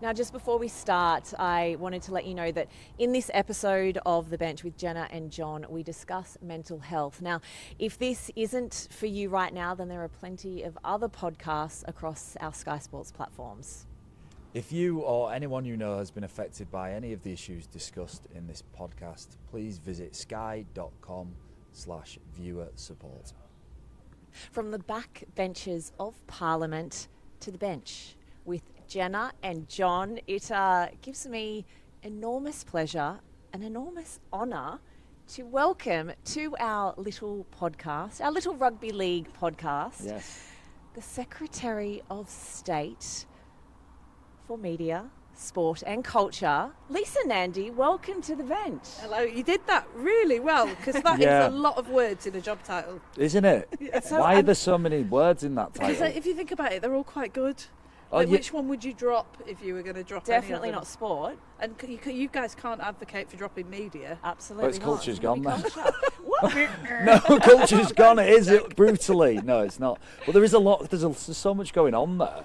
Now, just before we start, I wanted to let you know that in this episode of The Bench with Jenna and Jon, we discuss mental health. Now, if this isn't for you right now, then there are plenty of other podcasts across our Sky Sports platforms. If you or anyone you know has been affected by any of the issues discussed in this podcast, please visit sky.com/viewer support. From the back benches of Parliament to the bench with Jenna and Jon, it gives me enormous pleasure, an enormous honour to welcome to our little podcast, our little Rugby League podcast, Yes. the Secretary of State for Media, Sport and Culture, Lisa Nandy. Welcome to the bench. Hello, you did that really well, because that is a lot of words in a job title. Isn't it? Yeah. So Why are there so many words in that title? Because if you think about it, they're all quite good. Oh, Like, yeah. which one would you drop if you were going to drop Definitely any of not sport. them? And you guys can't advocate for dropping media. Absolutely Well, it's not. culture's gone then. Culture. What? No, culture's gone, is it? Brutally. No, it's not. Well, there is a lot, there's so much going on there.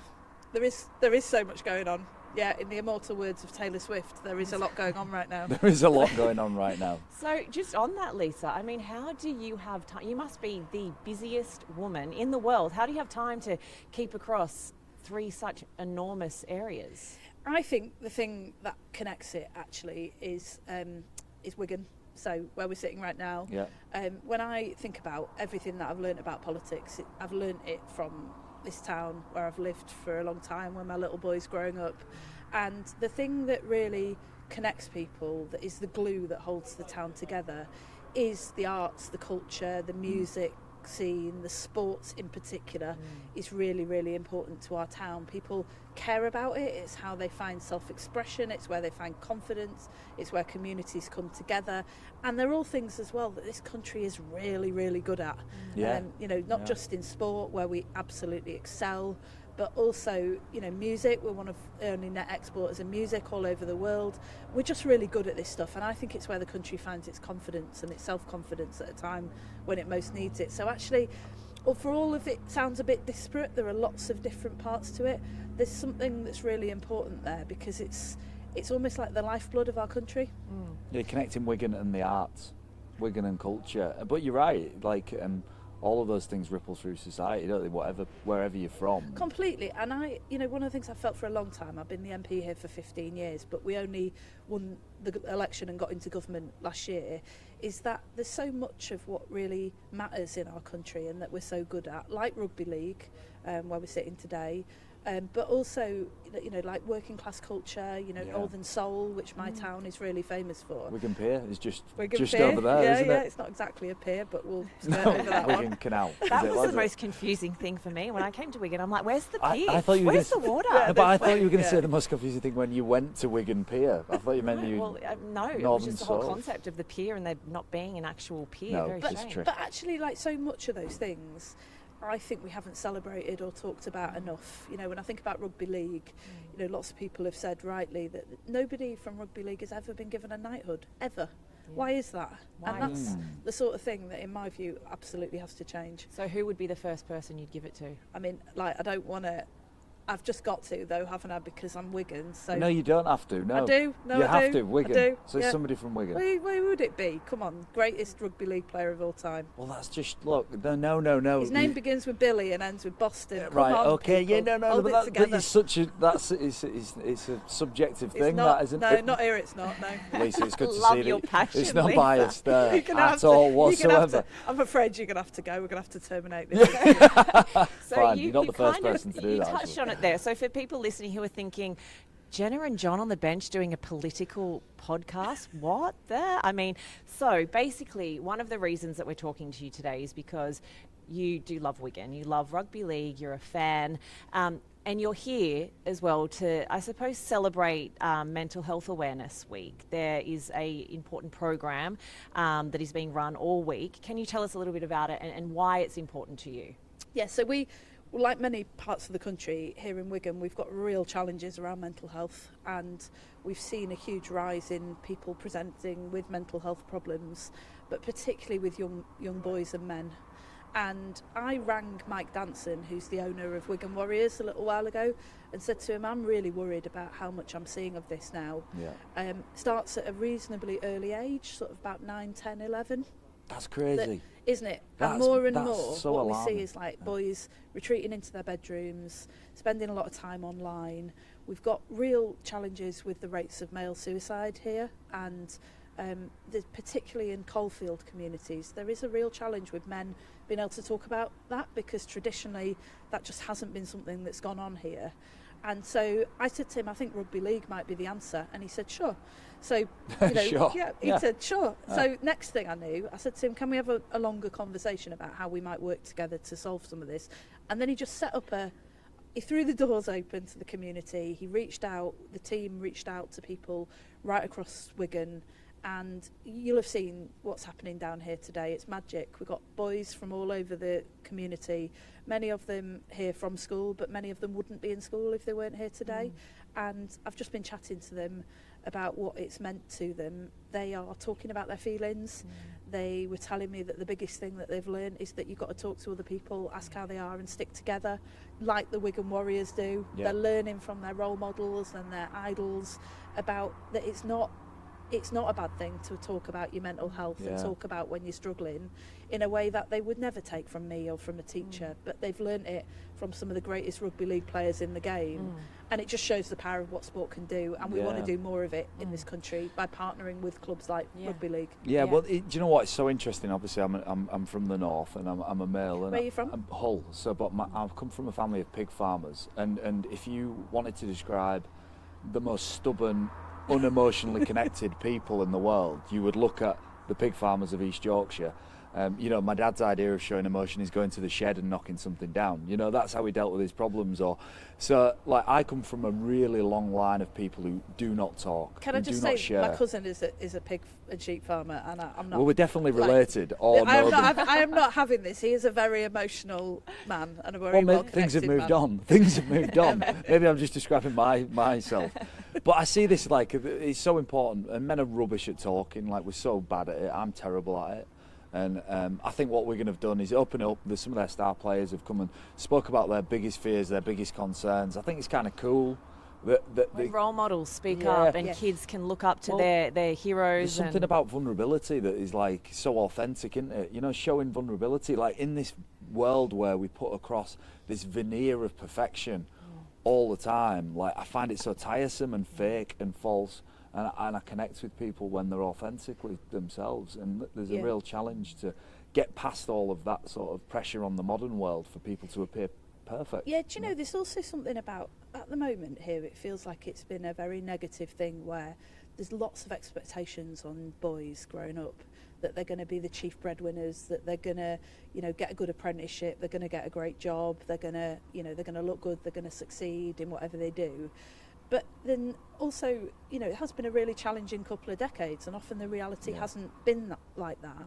There is so much going on. Yeah, in the immortal words of Taylor Swift, there is a lot going on right now. There is a lot going on right now. So just on that, Lisa, I mean, how do you have time? You must be the busiest woman in the world. How do you have time to keep across 3 such enormous areas? I think the thing that connects it actually is Wigan. So where we're sitting right now. Yeah. When I think about everything that I've learned about politics, I've learned it from this town where I've lived for a long time, when my little boy's growing up. And the thing that really connects people, that is the glue that holds the town together, is the arts, the culture, the music scene, the sports in particular is really, really important to our town. People care about it. It's how they find self-expression, it's where they find confidence, it's where communities come together, and they're all things as well that this country is really, really good at. Not just in sport, where we absolutely excel, but also, music. We're one of the only net exporters of music all over the world. We're just really good at this stuff, and I think it's where the country finds its confidence and its self-confidence at a time when it most needs it. So actually, for all of it sounds a bit disparate, there are lots of different parts to it. There's something that's really important there, because it's almost like the lifeblood of our country. Yeah, connecting Wigan and the arts, Wigan and culture. But you're right, all of those things ripple through society, don't they? Wherever you're from. Completely. And one of the things I've felt for a long time, I've been the MP here for 15 years, but we only won the election and got into government last year, is that there's so much of what really matters in our country and that we're so good at, like Rugby League, where we're sitting today, but also, like working class culture, Northern Soul, which my town is really famous for. Wigan Pier is just Pier. over there, isn't it? It's not exactly a pier, but we'll skirt over that one. Wigan Canal. That was the most confusing thing for me. When I came to Wigan, I'm like, where's the pier? I thought you were where's the water? But I thought you were going to say the most confusing thing when you went to Wigan Pier. I thought you meant you... Well, no, it was just the whole concept of the pier and there not being an actual pier. No, Very it's strange. true. But actually, like so much of those things, I think we haven't celebrated or talked about enough. When I think about Rugby League, lots of people have said rightly that nobody from Rugby League has ever been given a knighthood, ever. Yeah. Why is that? Why? And that's the sort of thing that, in my view, absolutely has to change. So who would be the first person you'd give it to? I mean, I don't want to... I've just got to, though, haven't I? Because I'm Wigan. So no, you don't have to. No, I do. No, you I have do. to. Wigan. I do. So it's somebody from Wigan. Where would it be? Come on, greatest rugby league player of all time. Well, that's just no. His name begins with Billy and ends with Boston. Come right. on, Okay. people. Yeah. No. Hold But it together. it's such a it's a subjective thing. Not, that isn't. No, it? not here. It's not. No. Lisa, it's good to Love see your that passion, it's not Lisa. biased there You're gonna have at to- all you're gonna whatsoever. have to- I'm afraid you're going to have to go. We're going to have to terminate this. So Fine, you're not the first person to do you that, touched actually. on it there. So for people listening who are thinking, Jenna and Jon on the bench doing a political podcast? What the? I mean, so basically one of the reasons that we're talking to you today is because you do love Wigan. You love Rugby League. You're a fan. And you're here as well to, I suppose, celebrate Mental Health Awareness Week. There is a important program that is being run all week. Can you tell us a little bit about it and why it's important to you? Yeah, so we, like many parts of the country, here in Wigan, we've got real challenges around mental health, and we've seen a huge rise in people presenting with mental health problems, but particularly with young boys and men. And I rang Mike Danson, who's the owner of Wigan Warriors, a little while ago, and said to him, I'm really worried about how much I'm seeing of this now. Yeah. Starts at a reasonably early age, sort of about 9, 10, 11. That's crazy. Isn't it? That's, and more so what alarming. we see is like boys retreating into their bedrooms, spending a lot of time online. We've got real challenges with the rates of male suicide here, and particularly in coalfield communities, there is a real challenge with men being able to talk about that, because traditionally that just hasn't been something that's gone on here. And so I said to him, I think Rugby League might be the answer. And he said, sure. So, you know, Sure. he said, sure. So next thing I knew, I said to him, can we have a longer conversation about how we might work together to solve some of this? And then he just set up he threw the doors open to the community. He reached out, the team reached out to people right across Wigan. And you'll have seen what's happening down here today. It's magic. We've got boys from all over the community, many of them here from school, but many of them wouldn't be in school if they weren't here today. And I've just been chatting to them about what it's meant to them. They are talking about their feelings. They were telling me that the biggest thing that they've learned is that you've got to talk to other people, ask how they are, and stick together like the Wigan Warriors do. They're learning from their role models and their idols about that it's not a bad thing to talk about your mental health and talk about when you're struggling in a way that they would never take from me or from a teacher, but they've learnt it from some of the greatest rugby league players in the game, and it just shows the power of what sport can do, and we want to do more of it in this country by partnering with clubs like Rugby League. Well, do you know what? It's so interesting. Obviously, I'm from the north, and I'm a male. And Where are you from? I'm Hull. So, but I've come from a family of pig farmers, and if you wanted to describe the most stubborn, unemotionally connected people in the world, you would look at the pig farmers of East Yorkshire. You know, my dad's idea of showing emotion is going to the shed and knocking something down. You know, that's how he dealt with his problems. So, like, I come from a really long line of people who do not talk. Can I just say, my cousin is a pig and sheep farmer, and I'm not. Well, we're definitely related. I am not having this. He is a very emotional man and a very things have moved on. Things have moved on. Maybe I'm just describing myself. But I see this, like, it's so important, and men are rubbish at talking. Like, we're so bad at it. I'm terrible at it. And I think what we're going to have done is open up. There's some of their star players have come and spoke about their biggest fears, their biggest concerns. I think it's kind of cool that when role models speak up and kids can look up to their heroes. There's something about vulnerability that is like so authentic, isn't it? You know, showing vulnerability, like in this world where we put across this veneer of perfection all the time. Like, I find it so tiresome and fake and false. And I connect with people when they're authentically themselves, and there's a real challenge to get past all of that sort of pressure on the modern world for people to appear perfect. Yeah, do you know, there's also something about, at the moment here, it feels like it's been a very negative thing where there's lots of expectations on boys growing up that they're going to be the chief breadwinners, that they're going to, you know, get a good apprenticeship, they're going to get a great job, they're going to, you know, they're going to look good, they're going to succeed in whatever they do. But then also, you know, it has been a really challenging couple of decades, and often the reality hasn't been like that.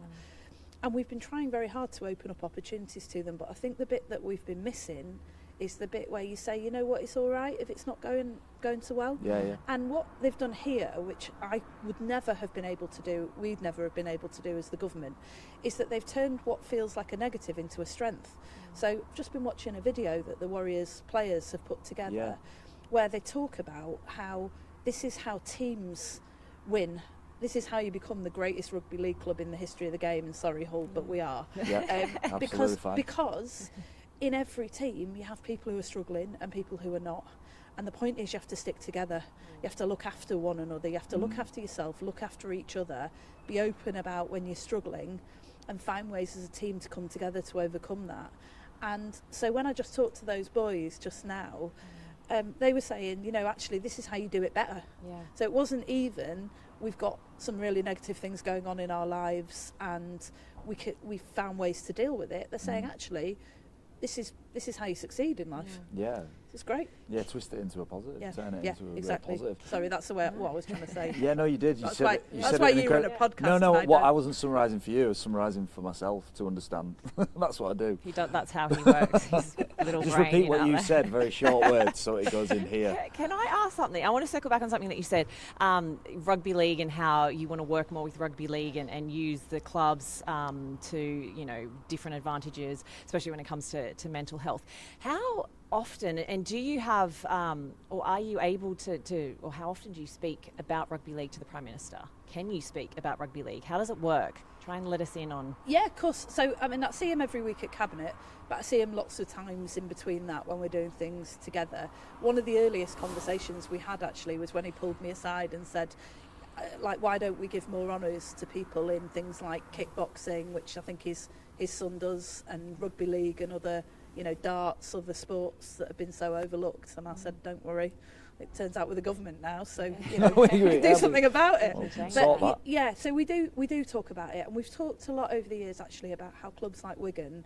And we've been trying very hard to open up opportunities to them, but I think the bit that we've been missing is the bit where you say, you know what, it's all right if it's not going so well. And what they've done here, which I would never have been able to do, we'd never have been able to do as the government, is that they've turned what feels like a negative into a strength. So I've just been watching a video that the Warriors players have put together, where they talk about how this is how teams win. This is how you become the greatest rugby league club in the history of the game. And sorry, Hull, but we are. Because in every team you have people who are struggling and people who are not. And the point is, you have to stick together. You have to look after one another. You have to look after yourself, look after each other, be open about when you're struggling, and find ways as a team to come together to overcome that. And so when I just talked to those boys just now, they were saying, you know, actually this is how you do it better. So it wasn't even, we've got some really negative things going on in our lives and we found ways to deal with it. They're saying, actually, this is how you succeed in life. It's great. Yeah, twist it into a positive. Yeah, Turn it yeah, into a real exactly. positive. Sorry, that's what I was trying to say. Yeah, no, you did. You That's said why, it. You that's said why it in you run a podcast. No, and what I don't. wasn't summarising for you. I was summarising for myself to understand. That's what I do. That's how he works. His little Just brain, repeat what aren't you they? said, very short words, so it goes in here. Can I ask something? I want to circle back on something that you said, rugby league, and how you want to work more with rugby league and use the clubs to, different advantages, especially when it comes to mental health. How often, and do you have, or are you able to, or how often do you speak about rugby league to the Prime Minister? Can you speak about rugby league? How does it work? Try and let us in on. Yeah, of course. So, I see him every week at Cabinet, but I see him lots of times in between that when we're doing things together. One of the earliest conversations we had actually was when he pulled me aside and said, why don't we give more honours to people in things like kickboxing, which I think his son does, and rugby league and other, darts, other sports that have been so overlooked. And I said, don't worry. It turns out we're the government now, so we can do something about it. Well, So we do talk about it, and we've talked a lot over the years actually about how clubs like Wigan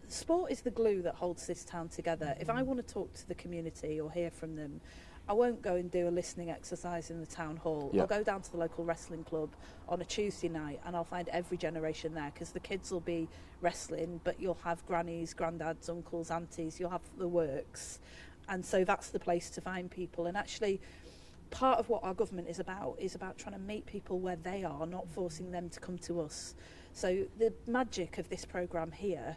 sport is the glue that holds this town together. If I want to talk to the community or hear from them, I won't go and do a listening exercise in the town hall. Yeah. I'll go down to the local wrestling club on a Tuesday night and I'll find every generation there, because the kids will be wrestling, but you'll have grannies, granddads, uncles, aunties, you'll have the works. And so that's the place to find people. And actually, part of what our government is about trying to meet people where they are, not forcing them to come to us. So the magic of this programme here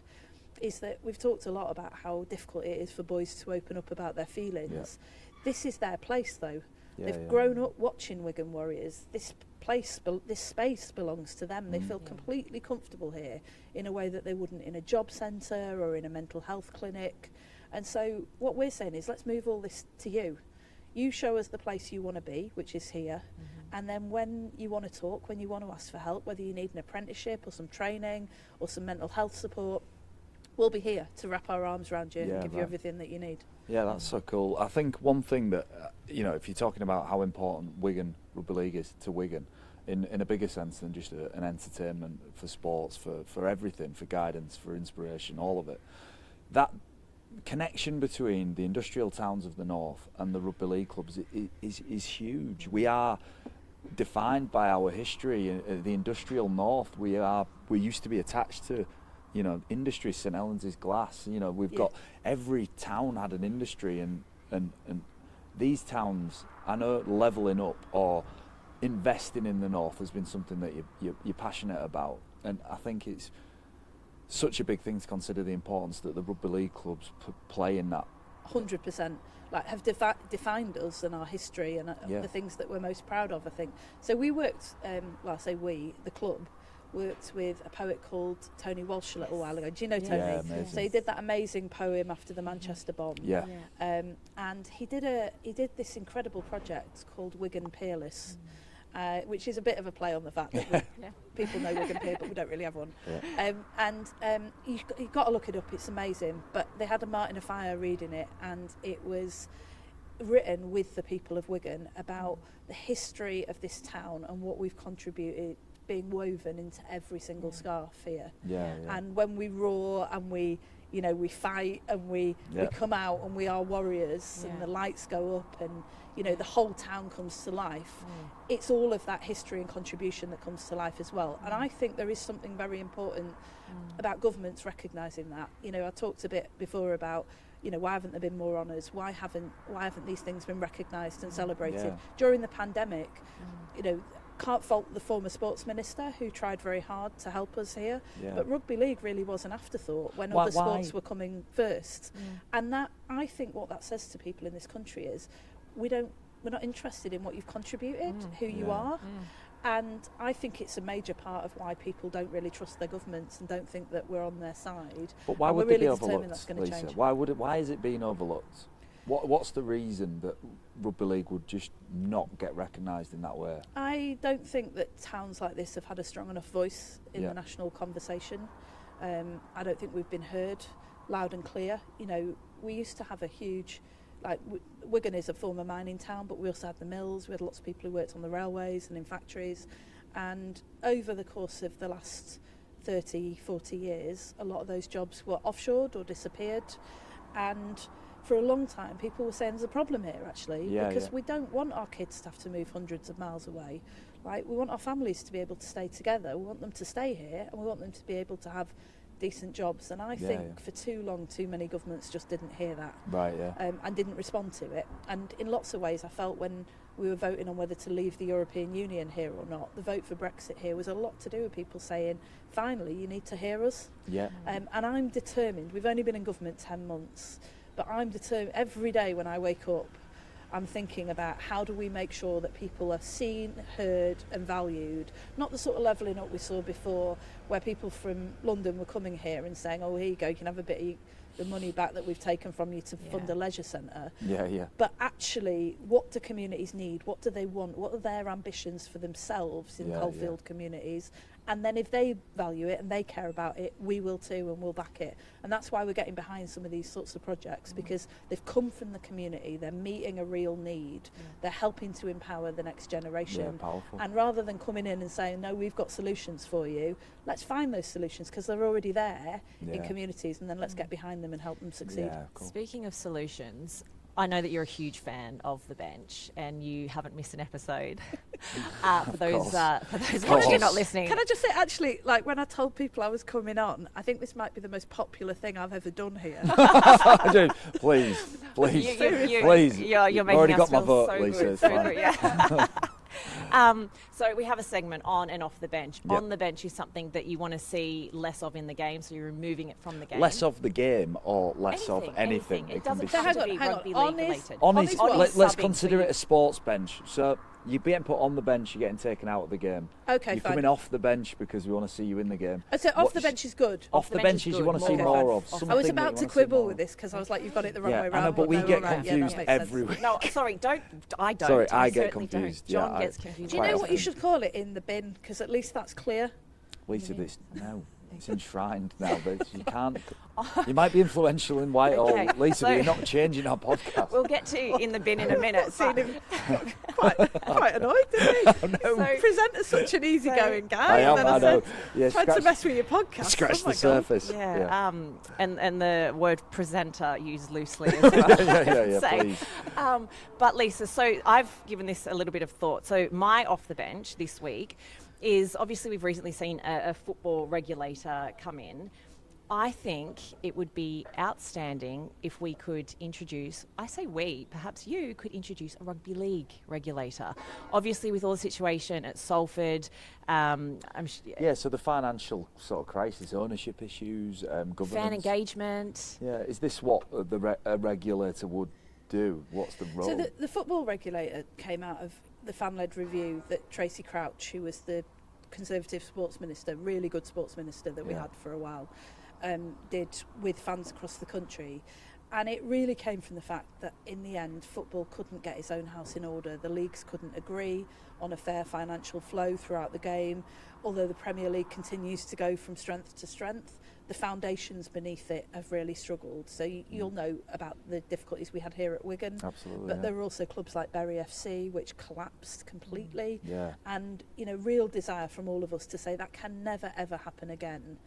is that we've talked a lot about how difficult it is for boys to open up about their feelings. Yeah. This is their place, though. Yeah, They've grown up watching Wigan Warriors. This space belongs to them. They feel completely comfortable here in a way that they wouldn't in a job centre or in a mental health clinic. And so what we're saying is, let's move all this to you. You show us the place you want to be, which is here. And then when you want to talk, when you want to ask for help, whether you need an apprenticeship or some training or some mental health support, we'll be here to wrap our arms around you and give you everything that you need. Yeah, that's so cool. I think one thing that, if you're talking about how important Wigan Rugby League is to Wigan, in a bigger sense than just an entertainment for sports, for everything, for guidance, for inspiration, all of it, that connection between the industrial towns of the north and the rugby league clubs is huge. We are defined by our history. The industrial north, we used to be attached to industry. St Helens is glass. We've got, every town had an industry, and these towns, I know, levelling up or investing in the north has been something that you're passionate about, and I think it's such a big thing to consider the importance that the rugby league clubs play in that. 100%. Have defined us and our history and the things that we're most proud of, I think. So we worked, the club worked with a poet called Tony Walsh a little while ago. Do you know Tony? Yeah, amazing. So he did that amazing poem after the Manchester bomb. Yeah. And he did this incredible project called Wigan Peerless, which is a bit of a play on the fact that people know Wigan Peer, but we don't really have one. Yeah. You've got to look it up, it's amazing. But they had a Martin Afire reading it, and it was written with the people of Wigan about the history of this town and what we've contributed, being woven into every single scarf here. And when we roar and we fight and we come out and we are warriors and the lights go up and the whole town comes to life, it's all of that history and contribution that comes to life as well. And I think there is something very important about governments recognising that. I talked a bit before about why haven't there been more honours? Why haven't these things been recognised and celebrated? During the pandemic, can't fault the former sports minister who tried very hard to help us here, but rugby league really was an afterthought when other sports were coming first. And that, I think what that says to people in this country is we're not interested in what you've contributed, who you are. And I think it's a major part of why people don't really trust their governments and don't think that we're on their side. But why would they be overlooked, that's going to Lisa? change. Why is it being overlooked? What's the reason that rugby league would just not get recognised in that way? I don't think that towns like this have had a strong enough voice in the national conversation. I don't think we've been heard loud and clear. We used to have a huge, Wigan is a former mining town, but we also had the mills. We had lots of people who worked on the railways and in factories. And over the course of the last 30, 40 years, a lot of those jobs were offshored or disappeared. And for a long time, people were saying there's a problem here, actually, because we don't want our kids to have to move hundreds of miles away. Like, we want our families to be able to stay together. We want them to stay here, and we want them to be able to have decent jobs. And I think for too long, too many governments just didn't hear that. Right, and didn't respond to it. And in lots of ways, I felt when we were voting on whether to leave the European Union here or not, the vote for Brexit here was a lot to do with people saying, finally, you need to hear us. Yeah. And I'm determined. We've only been in government 10 months, but I'm determined. Every day when I wake up, I'm thinking about how do we make sure that people are seen, heard and valued. Not the sort of levelling up we saw before, where people from London were coming here and saying, oh, here you go, you can have a bit of the money back that we've taken from you to fund a leisure centre. But actually, what do communities need? What do they want? What are their ambitions for themselves in coalfield communities? And then if they value it and they care about it, we will too, and we'll back it. And that's why we're getting behind some of these sorts of projects, because they've come from the community, they're meeting a real need, they're helping to empower the next generation. And rather than coming in and saying, no, we've got solutions for you, let's find those solutions, because they're already there in communities, and then let's get behind them and help them succeed. Speaking of solutions, I know that you're a huge fan of The Bench, and you haven't missed an episode. For those watching, not listening. Can I just say, actually, like when I told people I was coming on, I think this might be the most popular thing I've ever done here. Please. You're making already us got my feel vote, so Lisa. good. So good, yeah. So we have a segment on and off the bench. Yep. On the bench is something that you want to see less of in the game, so you're removing it from the game. Less of the game or less of anything. It doesn't can have be to be rugby league related. Let's consider it a sports bench. So you're being put on the bench, you're getting taken out of the game. Okay, you're fine. coming off the bench because we want to see you in the game. So off the bench is good. Off the bench is you want to see more of. I was about to quibble with this because I was like, you've got it the wrong way around. I know, but we get confused every week. No, sorry, I don't. Sorry, I get certainly confused. Don't. Jon gets confused. Do you know what you should call it in the bin? Because at least that's clear. Lisa, it's enshrined now. You can't. You might be influential in Whitehall, Lisa, but you're not changing our podcast. We'll get to in the bin in a minute. Seen him quite annoyed, didn't he? So, presenter's such an easy-going guy. I know. Tried to mess with your podcast. Scratch the surface. Yeah. And the word presenter used loosely as well. Please. But Lisa, so I've given this a little bit of thought. So my off the bench this week is, obviously we've recently seen a football regulator come in. I think it would be outstanding if we could introduce, I say we, perhaps you could introduce a rugby league regulator. Obviously with all the situation at Salford. So the financial sort of crisis, ownership issues, governance. Fan engagement. Yeah, is this what a regulator would do? What's the role? So the football regulator came out of the fan-led review that Tracy Crouch, who was the Conservative sports minister, really good sports minister that we had for a while, did with fans across the country. And it really came from the fact that in the end football couldn't get its own house in order. The leagues couldn't agree on a fair financial flow throughout the game. Although the Premier League continues to go from strength to strength, the foundations beneath it have really struggled. So you'll know about the difficulties we had here at Wigan. Absolutely. But there were also clubs like Bury FC which collapsed completely. Yeah. And real desire from all of us to say that can never ever happen again.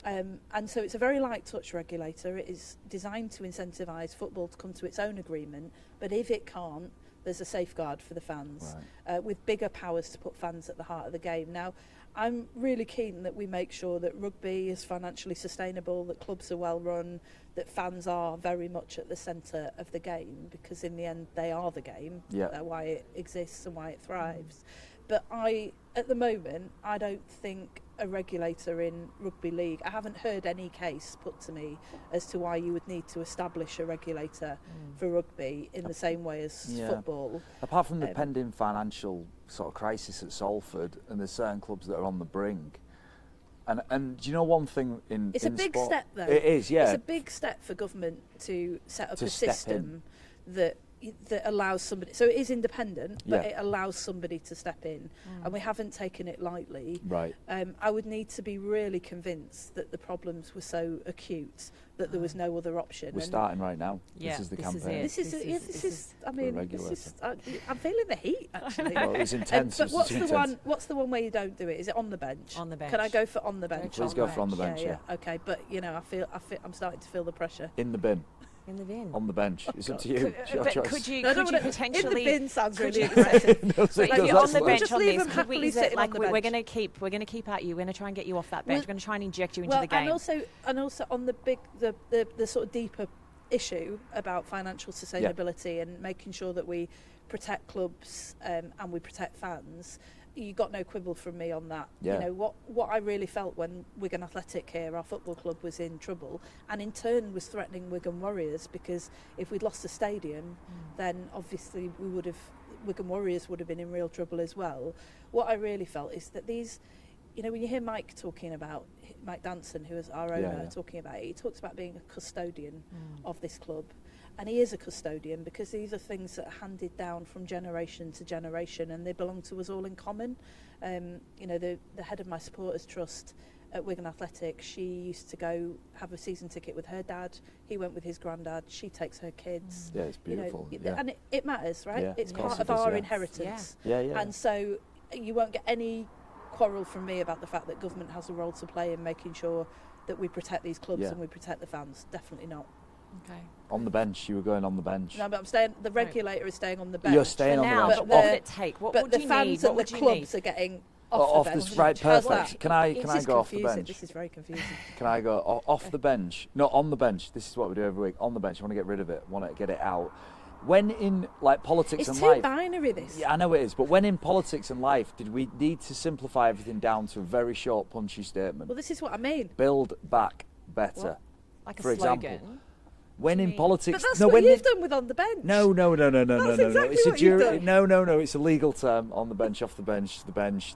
And so it's a very light touch regulator. It is designed to incentivise football to come to its own agreement, but if it can't, there's a safeguard for the fans, with bigger powers to put fans at the heart of the game. Now, I'm really keen that we make sure that rugby is financially sustainable, that clubs are well run, that fans are very much at the centre of the game, because in the end they are the game. They're why it exists and why it thrives. But at the moment, I don't think a regulator in rugby league, I haven't heard any case put to me as to why you would need to establish a regulator for rugby in the same way as football. Apart from the pending financial sort of crisis at Salford, and there's certain clubs that are on the brink. And do you know one thing in It's a big sport, step though. It is, yeah. It's a big step for government to set up a system that allows somebody, so it is independent, but it allows somebody to step in, and we haven't taken it lightly. Right. I would need to be really convinced that the problems were so acute that there was no other option. We're starting right now. Yeah, this is the this campaign. I'm feeling the heat actually. Well, it was intense. But what's the one where you don't do it? Is it on the bench? On the bench. Can I go for on the bench? Please go for on the bench. Yeah. Okay, but I feel I'm starting to feel the pressure. In the bin. In the bin. On the bench. It's up to you. It's your choice. Could you No, I don't wanna- potentially... In the bin sounds could really you- aggressive. No, so Like, it if does, you're on that's the what- bench Just on leave this, them could we, happily is it sitting like on the we're bench. going to keep at you? We're going to try and get you off that bench. Well- We're going to try and inject you into Well, the game. and also on the big, the sort of deeper issue about financial sustainability and making sure that we protect clubs and we protect fans. You got no quibble from me on that. Yeah. You know what I really felt when Wigan Athletic here, our football club, was in trouble, and in turn was threatening Wigan Warriors, because if we'd lost the stadium, then obviously Wigan Warriors would have been in real trouble as well. What I really felt is that these, you know, when you hear Mike Danson, who is our owner, talking about it, he talks about being a custodian of this club. And he is a custodian because these are things that are handed down from generation to generation, and they belong to us all in common. You know, the head of my supporters trust at Wigan Athletic, she used to go have a season ticket with her dad. He went with his granddad. She takes her kids. Yeah, it's beautiful. You know, and it matters, right? Yeah, It's of course part it of does, our yeah. inheritance. Yeah, yeah. And so you won't get any quarrel from me about the fact that government has a role to play in making sure that we protect these clubs and we protect the fans. Definitely not. Okay. On the bench, you were going on the bench. No, but I'm staying. The regulator is staying on the bench. You're staying For on now, the but bench. what would it take? What but would the you fans need? and What the would you clubs need? are getting Off the the bench. right, How's perfect. that? Can I This go is off the confusing. bench? This is very confusing. Can I go off the bench? No, on the bench. This is what we do every week. On the bench. I want to get rid of it. I want to get it out. When in like politics It's and too life, binary, this. yeah, I know it is. But when in politics and life, did we need to simplify everything down to a very short, punchy statement? Well, this is what I mean. Build back better. What? Like a For slogan. example, when do you in mean? politics, But that's no, what when you've in- done with on the bench. No. That's exactly It's a what you've jury. done. No. It's a legal term. On the bench, off the bench, the bench.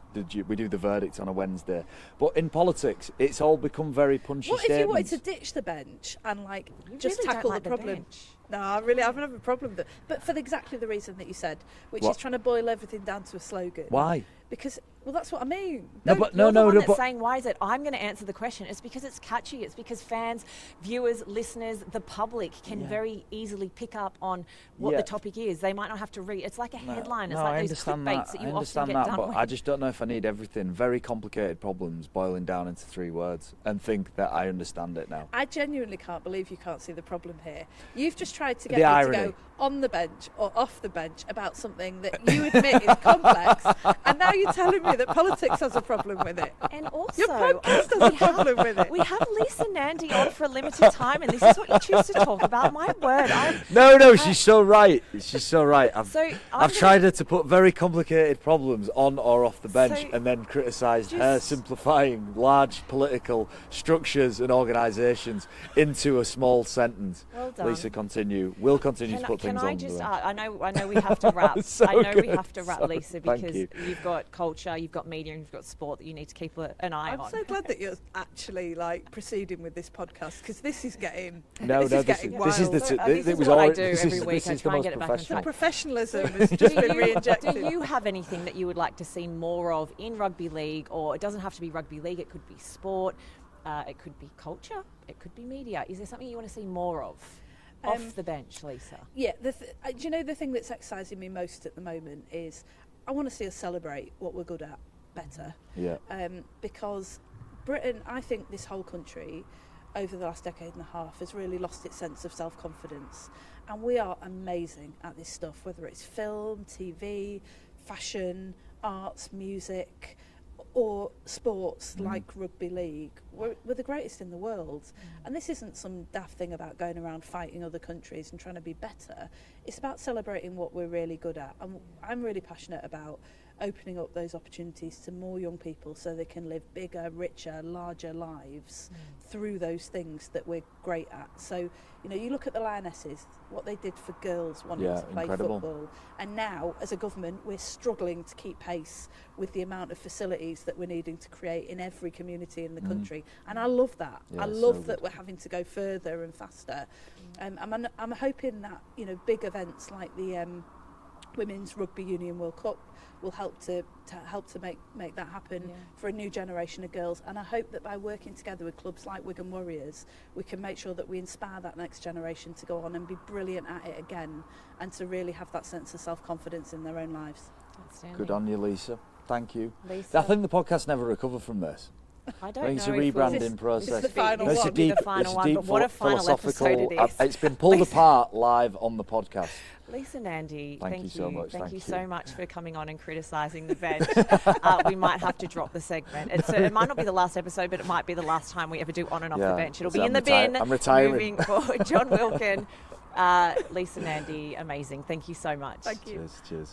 We do the verdict on a Wednesday. But in politics, it's all become very punchy What if statements. you wanted to ditch the bench and like You just really don't tackle like the the problem? bench. No, I really haven't have a problem with it. But for exactly the reason that you said, which What? is trying to boil everything down to a slogan. Why? Because, well, that's what I mean. No, Don't- but You're the one that's but saying, why is it? I'm going to answer the question. It's because it's catchy. It's because fans, viewers, listeners, the public can very easily pick up on what Yeah. the topic is. They might not have to read. It's like a headline. It's no, like I those understand clickbaits that. that I you often understand get that, done but with. I just don't know if I need everything. Very complicated problems boiling down into 3 words and think that I understand it now. I genuinely can't believe you can't see the problem here. You've just tried to The get me irony. to go on the bench or off the bench about something that you admit is complex, and now you're telling me that politics has a problem with it. And also, Your podcast has a problem with it. we have Lisa Nandy on for a limited time, and this is what you choose to talk about. My word. No, she's so right. She's so right. I've So tried her to put very complicated problems on or off the bench So and then criticised just- her simplifying large political structures and organisations into a small sentence. Well done. Lisa, continue. We'll continue to put Can things I on. just? the I know we have to wrap. So I know we good. have to wrap, So- Lisa, thank because you. you've got culture, you've got media, and you've got sport that you need to keep an eye I'm on. so glad that you're actually like proceeding with this podcast, because this is getting No, this is this getting is wild. the. So, It this is was what I already- do this every is- week. This I is the try and most get it back on The track. professionalism has just been re-injected. Do you have anything that you would like to see more of in rugby league, or it doesn't have to be rugby league? It could be sport, it could be culture, it could be media. Is there something you want to see more of off the bench, Lisa? Yeah, do you know the thing that's exciting me most at the moment is I want to see us celebrate what we're good at better. Yeah. Because Britain, I think this whole country over the last decade and a half has really lost its sense of self-confidence, and we are amazing at this stuff, whether it's film, TV, fashion, arts, music, or sports like Rugby League. We're the greatest in the world. And this isn't some daft thing about going around fighting other countries and trying to be better. It's about celebrating what we're really good at. And I'm really passionate about opening up those opportunities to more young people so they can live bigger, richer, larger lives through those things that we're great at. So, you know, you look at the Lionesses, what they did for girls wanting to play incredible. football, and now as a government we're struggling to keep pace with the amount of facilities that we're needing to create in every community in the country, and I love that. Yeah, I so love that good. we're having to go further and faster. I'm hoping that, you know, big events like the Women's Rugby Union World Cup will help to make that happen for a new generation of girls, and I hope that by working together with clubs like Wigan Warriors we can make sure that we inspire that next generation to go on and be brilliant at it again, and to really have that sense of self-confidence in their own lives. Outstanding. Good on you, Lisa. Thank you. Lisa. I think the podcast never recovered from this. I don't I think it's a know if we'll- rebranding process. the final It's a one. It'll be deep, the final it's a one, deep but what a final philosophical. episode it is. It's been pulled apart live on the podcast. Lisa, Nandy, Thank you so much, Thank thank you you. so much for coming on and criticising the bench. We might have to drop the segment. It might not be the last episode, but it might be the last time we ever do on and off the Yeah, bench. It'll so be in I'm the bin. I'm retiring. Moving forward. John Wilkin, Lisa, Nandy, amazing. Thank you so much. Thank you. Cheers.